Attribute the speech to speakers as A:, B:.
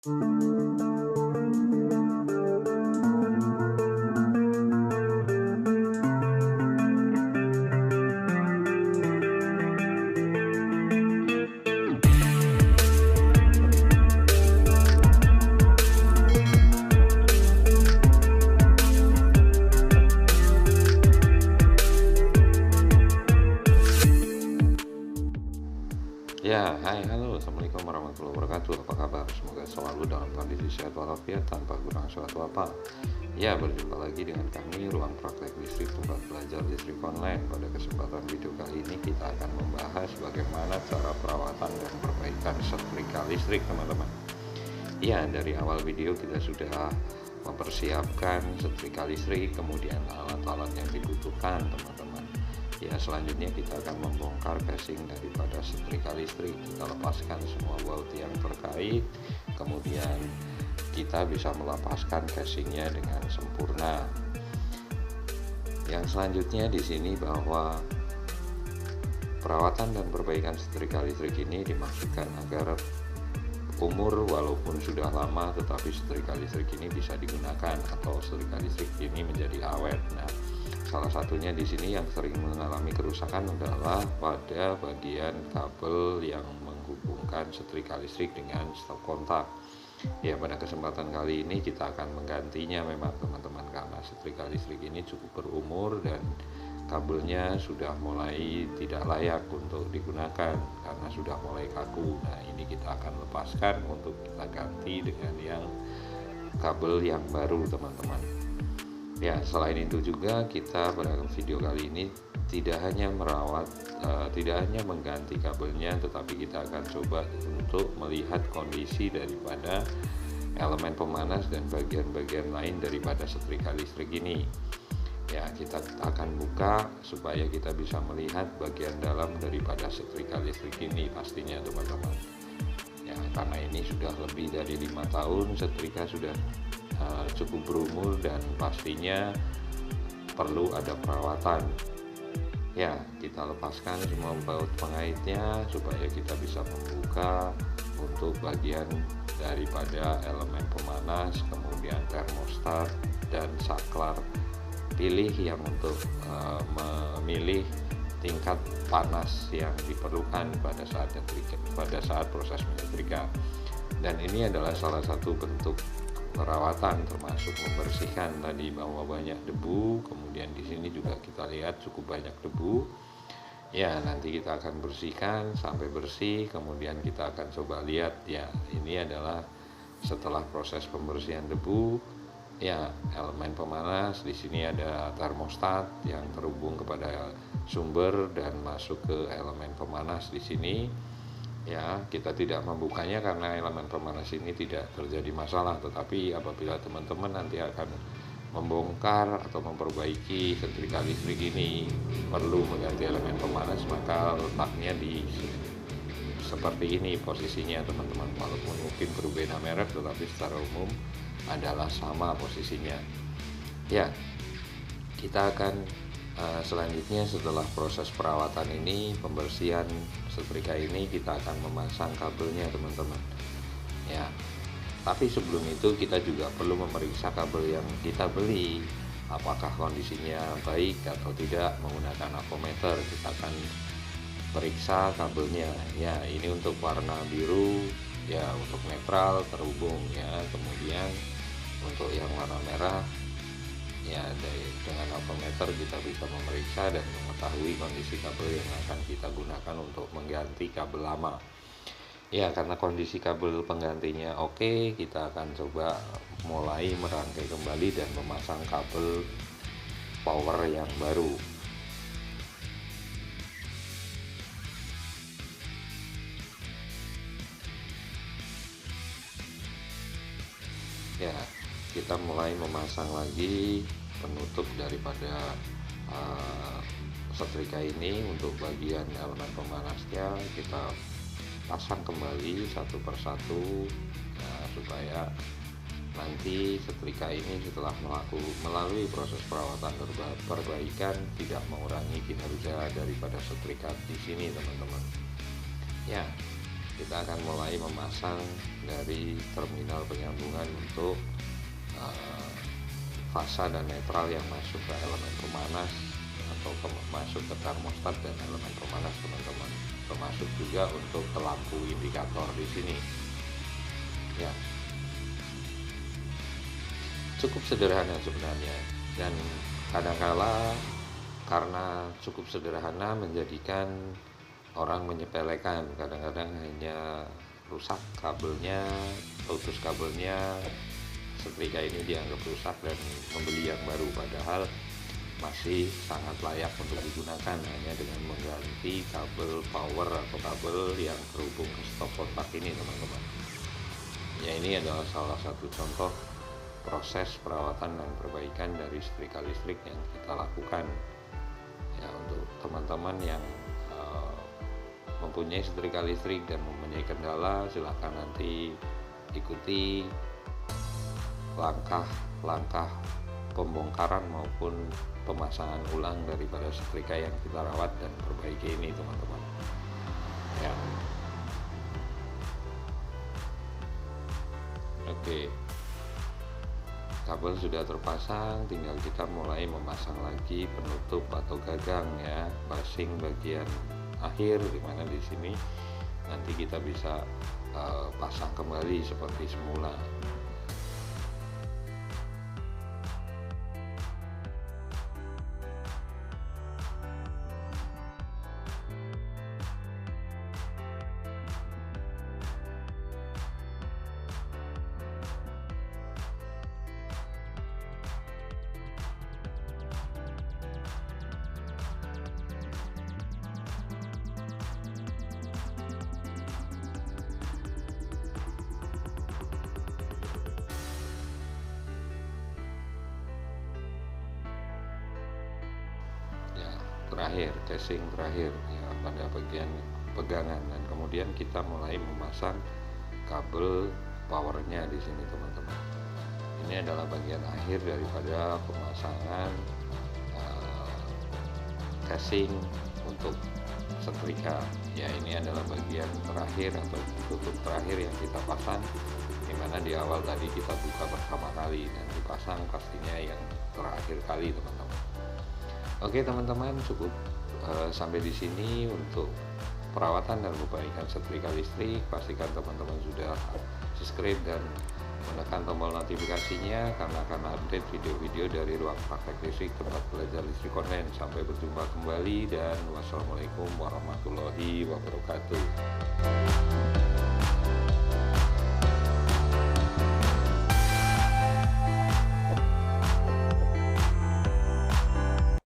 A: Ya, hai, halo, assalamualaikum warahmatullahi wabarakatuh. Apa kabar? Semoga selalu dalam kondisi sehat walafiat tanpa kurang suatu apa. Ya, berjumpa lagi dengan kami Ruang Praktek Listrik, tempat belajar listrik online. Pada kesempatan video kali ini kita akan membahas bagaimana cara perawatan dan perbaikan setrika listrik, teman-teman. Ya, dari awal video kita sudah mempersiapkan setrika listrik, kemudian alat-alat yang dibutuhkan, teman-teman. Ya, selanjutnya kita akan membongkar casing daripada setrika listrik. Kita lepaskan semua baut yang terkait, kemudian kita bisa melepaskan casingnya dengan sempurna. Yang selanjutnya di sini bahwa perawatan dan perbaikan setrika listrik ini dimaksudkan agar umur walaupun sudah lama tetapi setrika listrik ini bisa digunakan atau setrika listrik ini menjadi awet. Nah, salah satunya di sini yang sering mengalami kerusakan adalah pada bagian kabel yang menghubungkan setrika listrik dengan stop kontak. Ya, pada kesempatan kali ini kita akan menggantinya memang, teman-teman, karena setrika listrik ini cukup berumur dan kabelnya sudah mulai tidak layak untuk digunakan karena sudah mulai kaku. Nah, ini kita akan lepaskan untuk kita ganti dengan yang kabel yang baru, teman-teman. Ya, selain itu juga kita pada video kali ini tidak hanya mengganti kabelnya, tetapi kita akan coba untuk melihat kondisi daripada elemen pemanas dan bagian-bagian lain daripada setrika listrik ini. Ya, kita akan buka supaya kita bisa melihat bagian dalam daripada setrika listrik ini pastinya, teman-teman. Ya, karena ini sudah lebih dari 5 tahun, setrika sudah cukup berumur dan pastinya perlu ada perawatan. Ya, kita lepaskan semua baut pengaitnya supaya kita bisa membuka untuk bagian daripada elemen pemanas, kemudian termostat dan saklar. Pilih yang untuk memilih tingkat panas yang diperlukan pada saat proses menyetrika. Dan ini adalah salah satu bentuk perawatan, termasuk membersihkan tadi bahwa banyak debu, kemudian di sini juga kita lihat cukup banyak debu. Ya, nanti kita akan bersihkan sampai bersih, kemudian kita akan coba lihat. Ya, ini adalah setelah proses pembersihan debu. Ya, elemen pemanas di sini ada termostat yang terhubung kepada sumber dan masuk ke elemen pemanas di sini. Ya, kita tidak membukanya karena elemen pemanas ini tidak terjadi masalah, tetapi apabila teman-teman nanti akan membongkar atau memperbaiki setrika listrik ini perlu mengganti elemen pemanas, maka letaknya di seperti ini posisinya, teman-teman. Walaupun mungkin berbeda merek, tetapi secara umum adalah sama posisinya. Ya, kita akan selanjutnya setelah proses perawatan ini, pembersihan setrika ini, kita akan memasang kabelnya, teman-teman. Ya, tapi sebelum itu kita juga perlu memeriksa kabel yang kita beli, apakah kondisinya baik atau tidak menggunakan avometer. Kita akan periksa kabelnya. Ya, ini untuk warna biru, ya untuk netral terhubung ya. Kemudian untuk yang warna merah, ya dengan avometer kita bisa memeriksa dan mengetahui kondisi kabel yang akan kita gunakan untuk mengganti kabel lama. Ya, karena kondisi kabel penggantinya oke, kita akan coba mulai merangkai kembali dan memasang kabel power yang baru. Ya, kita mulai memasang lagi penutup daripada setrika ini. Untuk bagian elemen pemanasnya kita pasang kembali satu persatu, nah, supaya nanti setrika ini setelah melalui proses perawatan perbaikan tidak mengurangi kinerja daripada setrika di sini, teman-teman. Ya, kita akan mulai memasang dari terminal penyambungan untuk fasa dan netral yang masuk ke elemen pemanas atau masuk ke termostat dan elemen pemanas teman-teman, termasuk juga untuk ke lampu indikator di sini ya. Cukup sederhana sebenarnya, dan kadangkala karena cukup sederhana menjadikan orang menyepelekan. Kadang-kadang hanya rusak kabelnya, putus kabelnya, setrika ini dianggap rusak dan membeli yang baru, padahal masih sangat layak untuk digunakan hanya dengan mengganti kabel power atau kabel yang terhubung ke stop kontak ini teman-teman ya. Ini adalah salah satu contoh proses perawatan dan perbaikan dari setrika listrik yang kita lakukan ya. Untuk teman-teman yang mempunyai setrika listrik dan mempunyai kendala, silahkan nanti ikuti langkah-langkah pembongkaran maupun pemasangan ulang daripada setrika yang kita rawat dan perbaiki ini teman-teman ya. Oke, kabel sudah terpasang, tinggal kita mulai memasang lagi penutup atau gagang ya, basing bagian akhir, dimana di sini nanti kita bisa pasang kembali seperti semula. Terakhir, casing terakhir ya, pada bagian pegangan, dan kemudian kita mulai memasang kabel powernya di sini teman-teman. Ini adalah bagian akhir daripada pemasangan casing untuk setrika ya. Ini adalah bagian terakhir atau tutup terakhir yang kita pasang, dimana di awal tadi kita buka pertama kali dan dipasang pastinya yang terakhir kali teman-teman. Oke teman-teman, cukup sampai di sini untuk perawatan dan perbaikan setrika listrik. Pastikan teman-teman sudah subscribe dan menekan tombol notifikasinya karena akan update video-video dari Ruang Praktek Listrik, tempat belajar listrik online. Sampai berjumpa kembali dan wassalamualaikum warahmatullahi wabarakatuh.